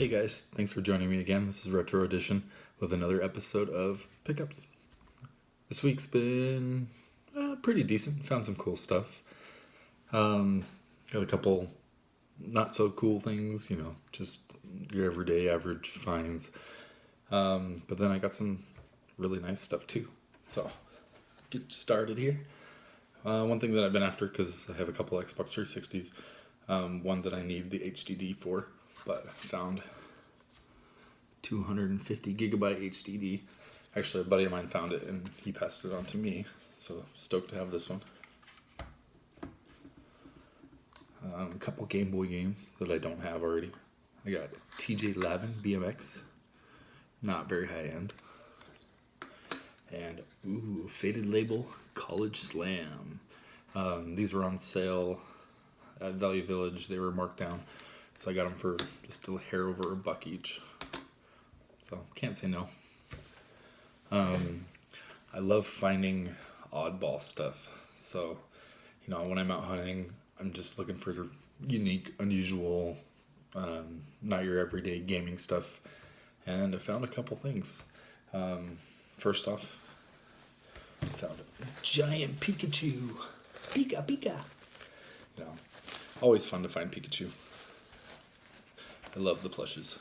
Hey guys, thanks for joining me again. This is Retro Edition with another episode of Pickups. This week's been pretty decent. Found some cool stuff. Got a couple not so cool things, just your everyday average finds. But then I got some really nice stuff too. So, get started here. One thing that I've been after, because I have a couple Xbox 360s, one that I need the HDD for, but found 250 gigabyte HDD. Actually, a buddy of mine found it and he passed it on to me, so stoked to have this one. A couple Game Boy games that I don't have already. I got TJ Lavin BMX, not very high end, and Faded Label College Slam. These were on sale at Value Village. They were marked down, so I got them for just a hair over $1 each. So can't say no. I love finding oddball stuff. So, when I'm out hunting, I'm just looking for unique, unusual, not your everyday gaming stuff. And I found a couple things. First off, I found a giant Pikachu. Pika Pika. Always fun to find Pikachu. I love the plushes.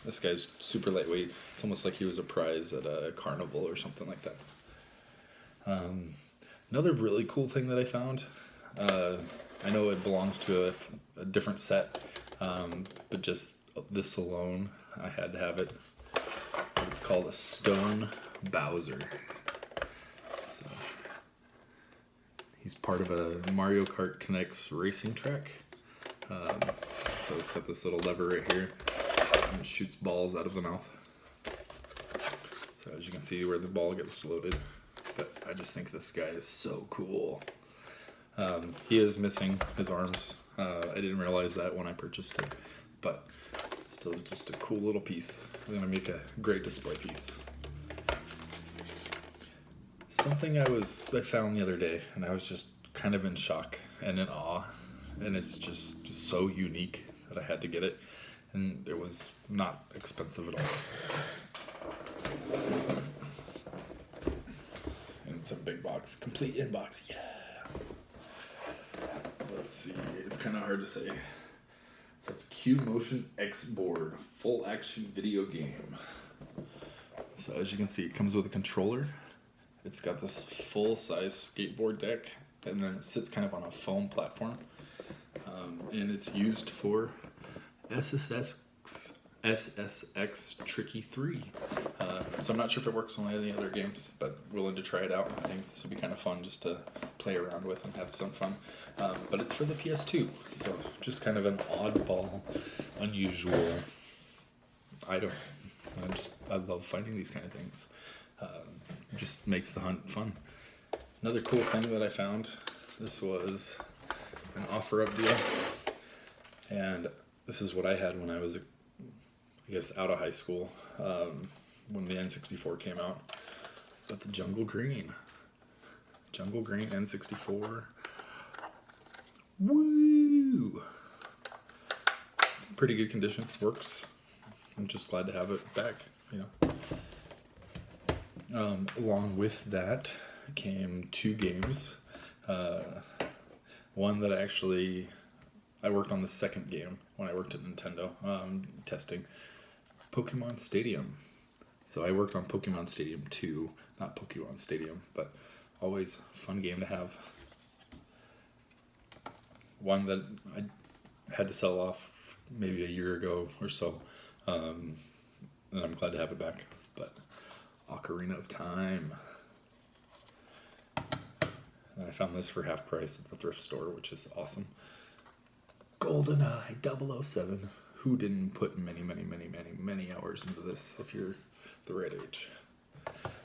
This guy's super lightweight. It's almost like he was a prize at a carnival or something like that. Another really cool thing that I found, I know it belongs to a different set, but just this alone, I had to have it. It's called a Stone Bowser. So, he's part of a Mario Kart Connects racing track. So it's got this little lever right here, and it shoots balls out of the mouth. So as you can see where the ball gets loaded. But I just think this guy is so cool. He is missing his arms. I didn't realize that when I purchased it, but still just a cool little piece. It's gonna make a great display piece. Something I found the other day, and I was just kind of in shock and in awe, and it's just so unique that I had to get it, and it was not expensive at all. And it's a big box, complete inbox, yeah. Let's see, it's kind of hard to say. So it's Q Motion X Board, full action video game. So as you can see, it comes with a controller. It's got this full size skateboard deck, and then it sits kind of on a foam platform. And it's used for SSX Tricky 3. So I'm not sure if it works on any other games, but willing to try it out. I think this would be kind of fun just to play around with and have some fun. But it's for the PS2, so just kind of an oddball, unusual item. I love finding these kind of things. It just makes the hunt fun. Another cool thing that I found, this was an offer-up deal, and this is what I had when I was, out of high school, when the N64 came out. But the Jungle Green N64. Woo! Pretty good condition, works. I'm just glad to have it back, Along with that came 2 games. One that I worked on the second game when I worked at Nintendo, testing Pokemon Stadium. So I worked on Pokemon Stadium 2, not Pokemon Stadium, but always a fun game to have. One that I had to sell off maybe a year ago or so, and I'm glad to have it back. But Ocarina of Time. And I found this for half price at the thrift store, which is awesome. GoldenEye 007. Who didn't put many hours into this if you're the right age?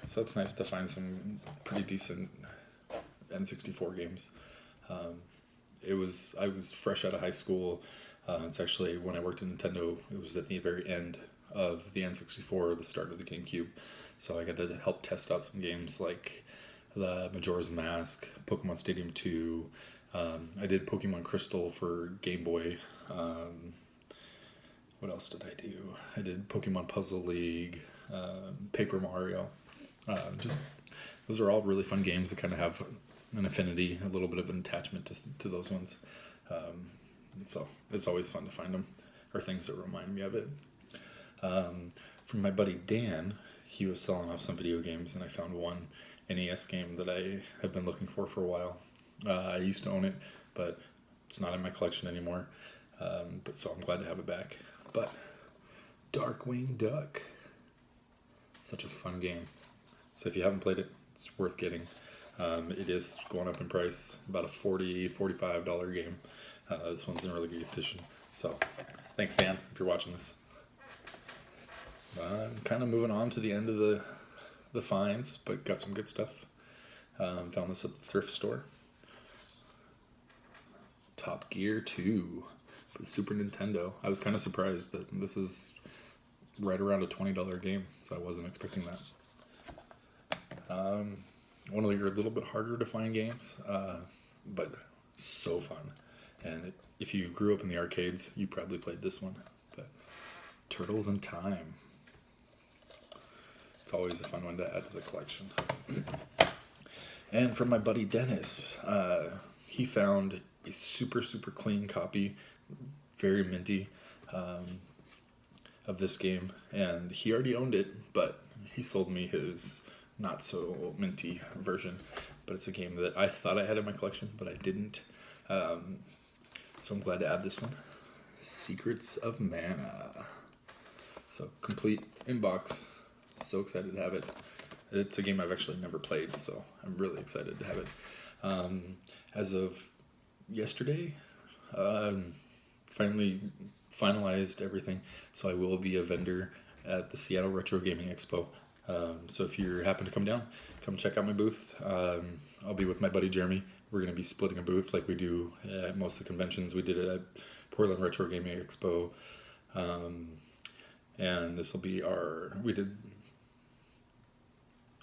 So it's nice to find some pretty decent N64 games. I was fresh out of high school. It's actually when I worked at Nintendo, it was at the very end of the N64, the start of the GameCube. So I got to help test out some games like the Majora's Mask, Pokemon Stadium 2. I did Pokemon Crystal for Game Boy. What else did I do? I did Pokemon Puzzle League, Paper Mario. Just those are all really fun games that kind of have an affinity, a little bit of an attachment to those ones. So it's always fun to find them, or things that remind me of it. From my buddy Dan, he was selling off some video games, and I found one NES game that I have been looking for a while. I used to own it, but it's not in my collection anymore. But so I'm glad to have it back. But Darkwing Duck, such a fun game. So if you haven't played it, it's worth getting. It is going up in price, about a $45 game. This one's in really good condition. So thanks, Dan, if you're watching this. I'm kind of moving on to the end of the finds, but got some good stuff. Found this at the thrift store. Top Gear 2 for the Super Nintendo. I was kind of surprised that this is right around a $20 game, so I wasn't expecting that. One of your little bit harder to find games, but so fun. And if you grew up in the arcades, you probably played this one. But Turtles in Time. It's always a fun one to add to the collection. And from my buddy Dennis, he found a super clean copy, very minty, of this game. And he already owned it, but he sold me his not so minty version. But it's a game that I thought I had in my collection, but I didn't. So I'm glad to add this one. Secrets of Mana. So complete inbox. So excited to have it. It's a game I've actually never played, so I'm really excited to have it. As of yesterday, finally finalized everything, so I will be a vendor at the Seattle Retro Gaming Expo. So if you happen to come down, come check out my booth. I'll be with my buddy Jeremy. We're going to be splitting a booth like we do at most of the conventions. We did it at Portland Retro Gaming Expo. And this will be we did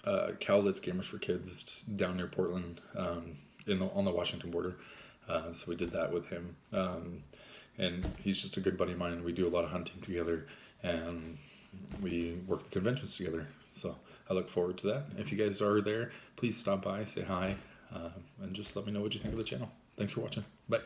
Cowlitz Gamers for Kids down near Portland, on the Washington border. So we did that with him. And he's just a good buddy of mine. We do a lot of hunting together, and we work the conventions together. So I look forward to that. If you guys are there, please stop by, say hi, and just let me know what you think of the channel. Thanks for watching. Bye.